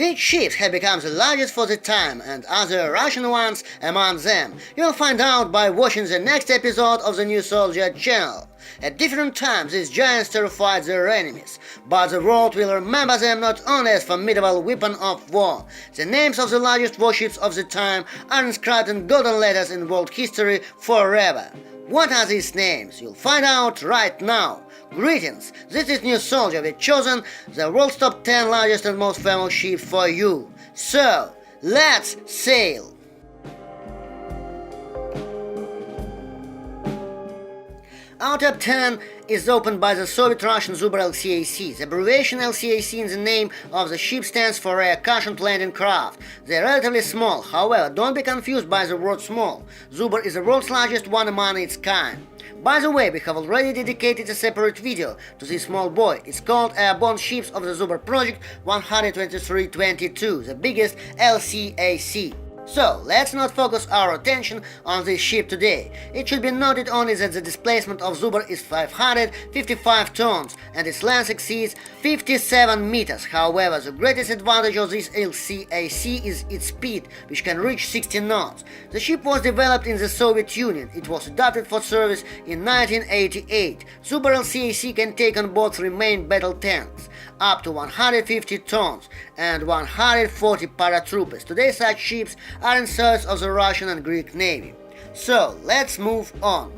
Which ships have become the largest for the time and other Russian ones among them? You'll find out by watching the next episode of the New Soldier channel. At different times these giants terrified their enemies, but the world will remember them not only as formidable weapon of war. The names of the largest warships of the time are inscribed in golden letters in world history forever. What are these names? You'll find out right now. Greetings, this is New Soldier. We've chosen the world's top 10 largest and most famous ships for you. So, let's sail! Our top 10 is opened by the Soviet-Russian Zubr LCAC. The abbreviation LCAC in the name of the ship stands for Air Cushioned Landing Craft. They are relatively small, however, don't be confused by the word small. Zubr is the world's largest one among its kind. By the way, we have already dedicated a separate video to this small boy. It's called Airborne Ships of the Zubr Project 123-22, the biggest LCAC. So, let's not focus our attention on this ship today. It should be noted only that the displacement of Zubr is 555 tons and its length exceeds 57 meters. However, the greatest advantage of this LCAC is its speed, which can reach 60 knots. The ship was developed in the Soviet Union. It was adapted for service in 1988. Zubr LCAC can take on board 3 main battle tanks, up to 150 tons, and 140 paratroopers. Today such ships are in service of the Russian and Greek Navy. So, let's move on.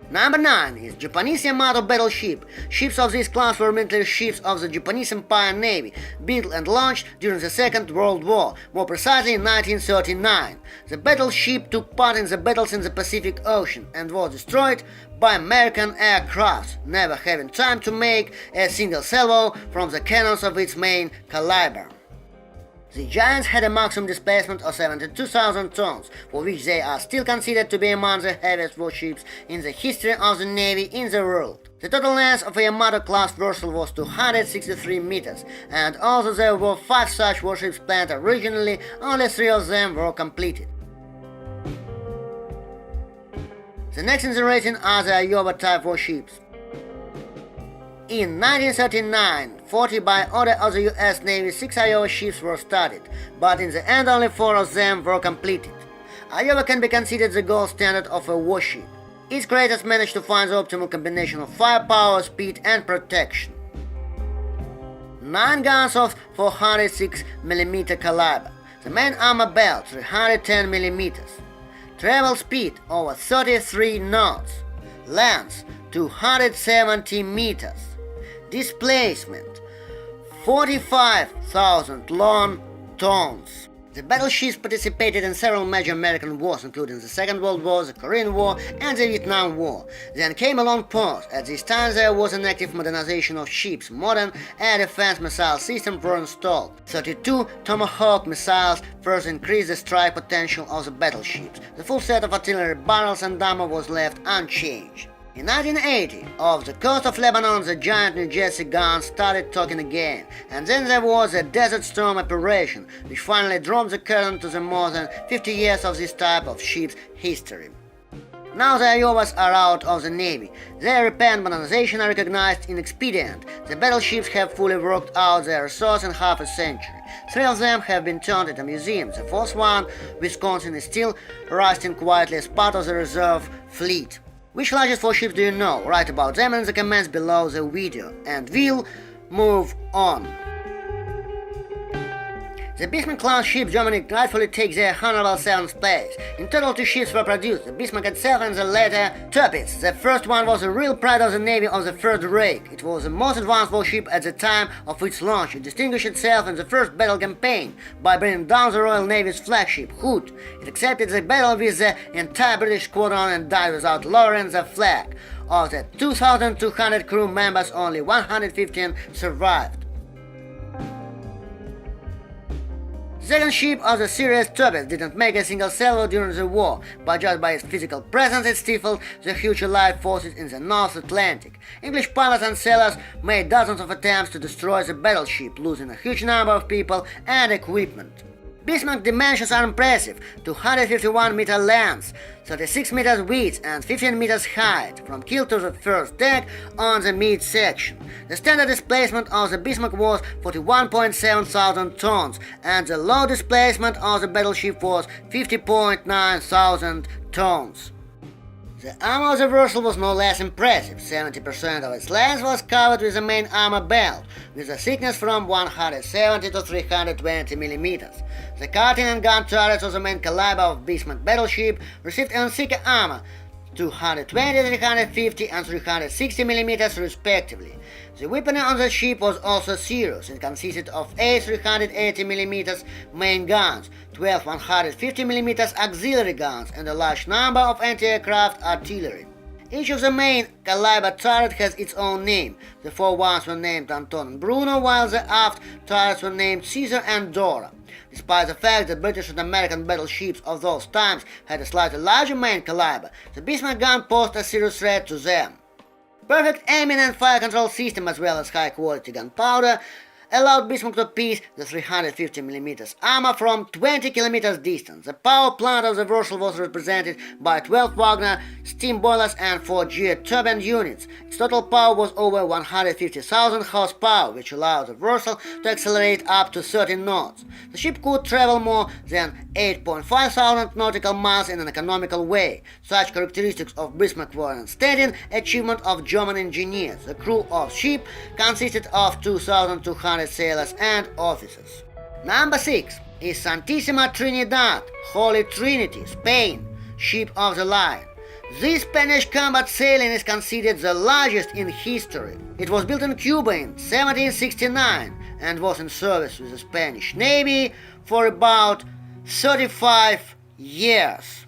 Number 9 is Japanese Yamato battleship. Ships of this class were military ships of the Japanese Empire Navy, built and launched during the Second World War, more precisely in 1939. The battleship took part in the battles in the Pacific Ocean and was destroyed by American aircraft, never having time to make a single salvo from the cannons of its main caliber. The giants had a maximum displacement of 72,000 tons, for which they are still considered to be among the heaviest warships in the history of the Navy in the world. The total length of a Yamato-class vessel was 263 meters, and although there were 5 such warships planned originally, only 3 of them were completed. The next in the rating are the Iowa-type warships. In 1939, 40 by order of the US Navy, 6 Iowa ships were started, but in the end only 4 of them were completed. Iowa can be considered the gold standard of a warship. Its creators managed to find the optimal combination of firepower, speed and protection. 9 guns of 406mm caliber. The main armor belt 310mm. Travel speed over 33 knots. Length 270 meters. Displacement 45,000 long tons. The battleships participated in several major American wars, including the Second World War, the Korean War, and the Vietnam War. Then came a long pause. At this time there was an active modernization of ships. Modern air defense missile systems were installed. 32 Tomahawk missiles further increased the strike potential of the battleships. The full set of artillery barrels and armor was left unchanged. In 1980, off the coast of Lebanon, the giant New Jersey guns started talking again, and then there was a Desert Storm operation, which finally drove the curtain to the more than 50 years of this type of ship's history. Now the Iowas are out of the Navy. Their repair and modernization are recognized inexpedient. The battleships have fully worked out their resource in half a century. 3 of them have been turned into museums. The 4th one, Wisconsin, is still rusting quietly as part of the reserve fleet. Which largest warships do you know? Write about them in the comments below the video, and we'll move on. The Bismarck-class ship Germany rightfully takes their honorable 7th place. In total 2 ships were produced, the Bismarck itself and the later Tirpitz. The first one was a real pride of the Navy of the Third Reich. It was the most advanced warship at the time of its launch. It distinguished itself in the first battle campaign by bringing down the Royal Navy's flagship, Hood. It accepted the battle with the entire British squadron and died without lowering the flag. Of the 2,200 crew members, only 115 survived. The second ship of the series, Tirpitz, didn't make a single salvo during the war, but just by its physical presence it stifled the huge Allied forces in the North Atlantic. English pilots and sailors made dozens of attempts to destroy the battleship, losing a huge number of people and equipment. Bismarck dimensions are impressive: 251 meter length, 36 meters width and 15 meters height, from keel to the first deck on the midsection. The standard displacement of the Bismarck was 41.7 thousand tons, and the low displacement of the battleship was 50.9 thousand tons. The armor of the Warship was no less impressive. 70% of its length was covered with a main armor belt, with a thickness from 170 to 320 millimeters. The cutting and gun turrets of the main caliber of Bismarck battleship received even thicker armor, 220, 350 and 360 millimeters respectively. The weaponry on the ship was also serious. It consisted of 8 380 millimeters main guns, 12 150 millimeters auxiliary guns, and a large number of anti-aircraft artillery. Each of the main caliber turret has its own name. The forwards were named Anton and Bruno, while the aft turrets were named Caesar and Dora. Despite the fact that British and American battleships of those times had a slightly larger main caliber, the Bismarck gun posed a serious threat to them. Perfect aiming and fire control system, as well as high-quality gunpowder, allowed Bismarck to pierce the 350 mm armor from 20 km distance. The power plant of the Warship was represented by 12 Wagner steam boilers and 4 jet turbine units. Its total power was over 150,000 horsepower, which allowed the Warship to accelerate up to 30 knots. The ship could travel more than 8.5 thousand nautical miles in an economical way. Such characteristics of Bismarck were an outstanding achievement of German engineers. The crew of the ship consisted of 2,200 sailors and officers. Number 6 is Santissima Trinidad, Holy Trinity, Spain, ship of the line. This Spanish combat sailing is considered the largest in history. It was built in Cuba in 1769 and was in service with the Spanish Navy for about 35 years.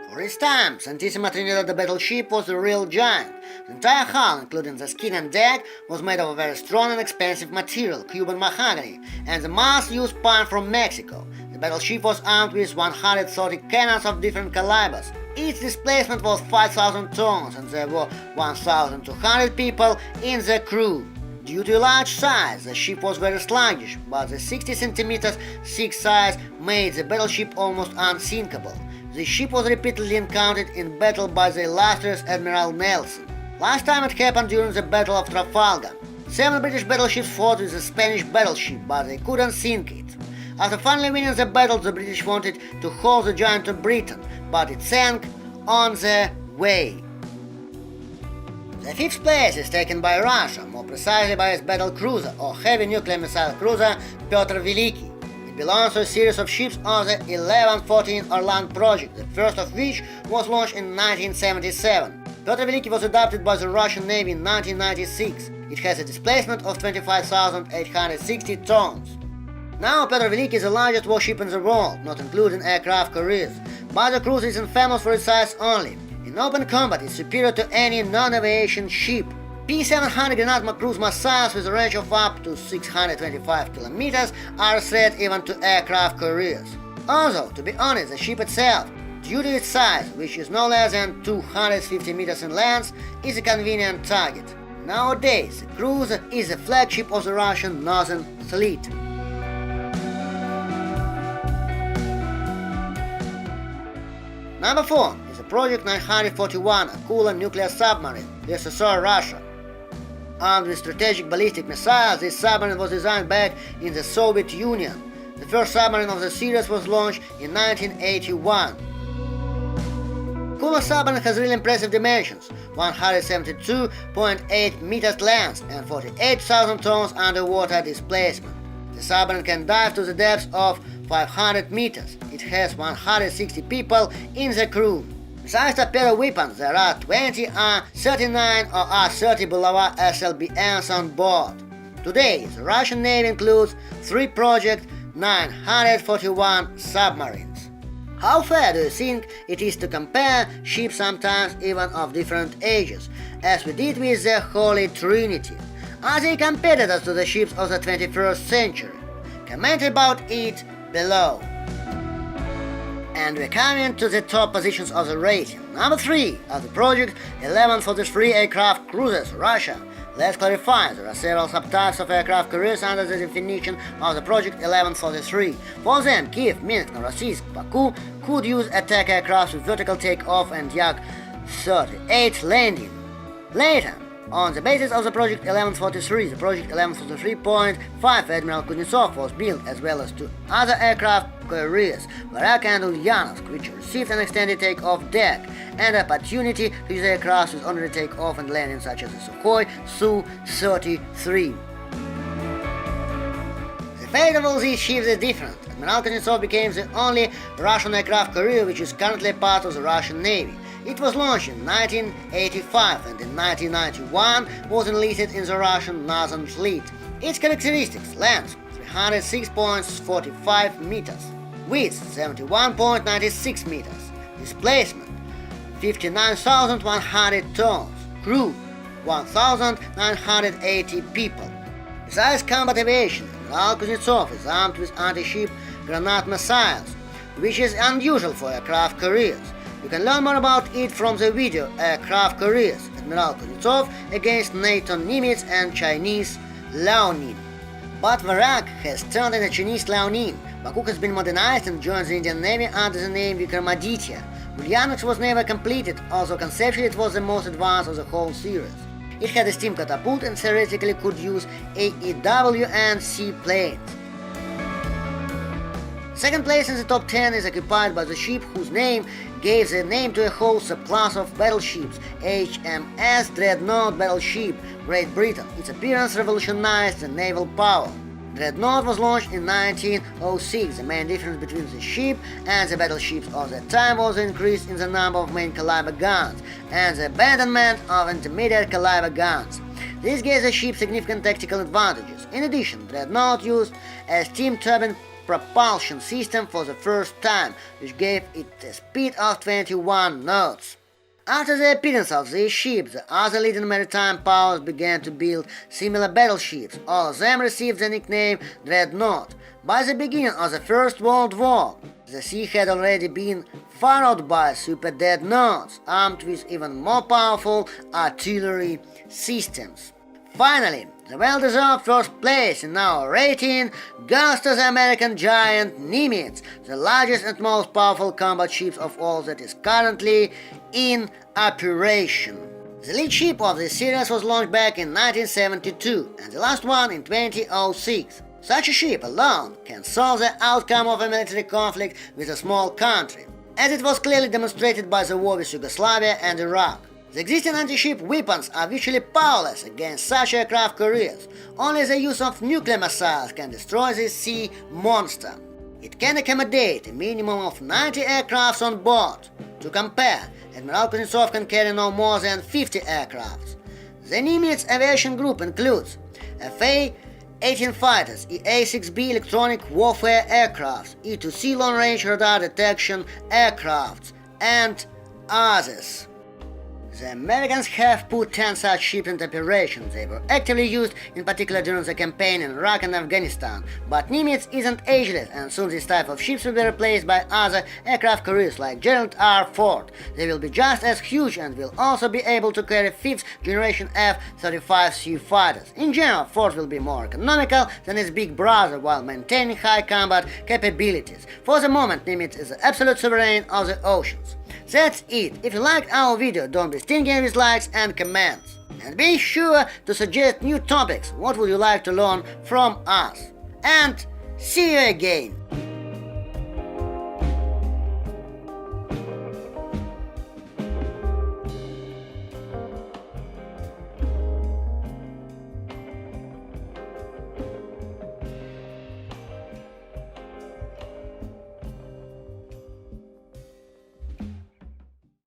For its time, Santissima Trinidad, the battleship, was a real giant. The entire hull, including the skin and deck, was made of a very strong and expensive material, Cuban mahogany, and the mast used pine from Mexico. The battleship was armed with 130 cannons of different calibers. Its displacement was 5,000 tons, and there were 1,200 people in the crew. Due to a large size, the ship was very sluggish, but the 60 cm thick size made the battleship almost unsinkable. The ship was repeatedly encountered in battle by the illustrious Admiral Nelson. Last time it happened during the Battle of Trafalgar. 7 British battleships fought with the Spanish battleship, but they couldn't sink it. After finally winning the battle, the British wanted to hold the giant to Britain, but it sank on the way. The 5th place is taken by Russia, more precisely by its battle cruiser or heavy nuclear missile cruiser Petr Veliki. It belongs to a series of ships of the 11-14 Orlan project, the first of which was launched in 1977. Petr Veliki was adopted by the Russian Navy in 1996. It has a displacement of 25,860 tons. Now Petr Veliki is the largest warship in the world, not including aircraft carriers, but the cruiser is infamous for its size only. In open combat, it's superior to any non-aviation ship. P-700 Granatma cruise missiles with a range of up to 625 kilometers are a threat even to aircraft carriers. Although, to be honest, the ship itself, due to its size, which is no less than 250 meters in length, is a convenient target. Nowadays, the cruiser is the flagship of the Russian Northern Fleet. Number 4 is the Project 941, a Akula nuclear submarine, USSR, Russia. Armed with strategic ballistic missiles, this submarine was designed back in the Soviet Union. The first submarine of the series was launched in 1981. Akula submarine has really impressive dimensions: 172.8 meters length and 48,000 tons underwater displacement. The submarine can dive to the depths of 500 meters. It has 160 people in the crew. Besides torpedo weapons, there are 20 R-39 or R-30 Bulava SLBMs on board. Today, the Russian Navy includes 3 Project 941 submarines. How fair do you think it is to compare ships sometimes even of different ages, as we did with the Holy Trinity? Are they competitors to the ships of the 21st century? Comment about it below. And we're coming to the top positions of the rating. Number 3 are the Project 1143 aircraft cruisers, Russia. Let's clarify, there are several subtypes of aircraft carriers under the definition of the Project 1143. For them, Kiev, Minsk, Novorossiysk, Baku could use attack aircraft with vertical takeoff and Yak-38 landing. Later, on the basis of the Project 1143, the Project 1143.5 Admiral Kuznetsov was built, as well as two other aircraft carriers, Varak and Ulyanovsk, which received an extended takeoff deck and opportunity to use aircraft with ordinary takeoff and landing, such as the Sukhoi Su-33. The fate of all these ships is different. Admiral Kuznetsov became the only Russian aircraft carrier which is currently part of the Russian Navy. It was launched in 1985 and in 1991 was enlisted in the Russian Northern Fleet. Its characteristics: length 306.45 meters, width 71.96 meters, displacement 59,100 tons, crew 1,980 people. Besides combat aviation, Admiral Kuznetsov is armed with anti-ship granate missiles, which is unusual for aircraft carriers. You can learn more about it from the video Aircraft Carriers, Admiral Kuznetsov against NATO Nimitz and Chinese Liaoning. But Varak has turned into Chinese Liaoning. Baku has been modernized and joined the Indian Navy under the name Vikramaditya. Ulyanovsk was never completed, although conceptually it was the most advanced of the whole series. It had a steam catapult and theoretically could use AEW and seaplanes. Second place in the top 10 is occupied by the ship whose name gave the name to a whole subclass of battleships, HMS Dreadnought battleship, Great Britain. Its appearance revolutionized the naval power. Dreadnought was launched in 1906. The main difference between the ship and the battleships of that time was the increase in the number of main caliber guns and the abandonment of intermediate caliber guns. This gave the ship significant tactical advantages. In addition, Dreadnought used a steam turbine propulsion system for the first time, which gave it a speed of 21 knots. After the appearance of these ships, the other leading maritime powers began to build similar battleships. All of them received the nickname Dreadnought. By the beginning of the First World War, the sea had already been followed by super dreadnoughts, armed with even more powerful artillery systems. Finally, the well-deserved first place in our rating goes to the American giant Nimitz, the largest and most powerful combat ship of all that is currently in operation. The lead ship of this series was launched back in 1972 and the last one in 2006. Such a ship alone can solve the outcome of a military conflict with a small country, as it was clearly demonstrated by the war with Yugoslavia and Iraq. The existing anti-ship weapons are virtually powerless against such aircraft carriers. Only the use of nuclear missiles can destroy this sea monster. It can accommodate a minimum of 90 aircrafts on board. To compare, Admiral Kuznetsov can carry no more than 50 aircrafts. The Nimitz aviation group includes FA-18 fighters, EA-6B electronic warfare aircrafts, E-2C long-range radar detection aircrafts, and others. The Americans have put 10 such ships into operation. They were actively used, in particular during the campaign in Iraq and Afghanistan. But Nimitz isn't ageless, and soon this type of ships will be replaced by other aircraft carriers like Gerald R. Ford. They will be just as huge and will also be able to carry 5th generation F-35C fighters. In general, Ford will be more economical than its big brother while maintaining high combat capabilities. For the moment, Nimitz is the absolute sovereign of the oceans. That's it. If you liked our video, don't be stingy with likes and comments. And be sure to suggest new topics. What would you like to learn from us? And see you again.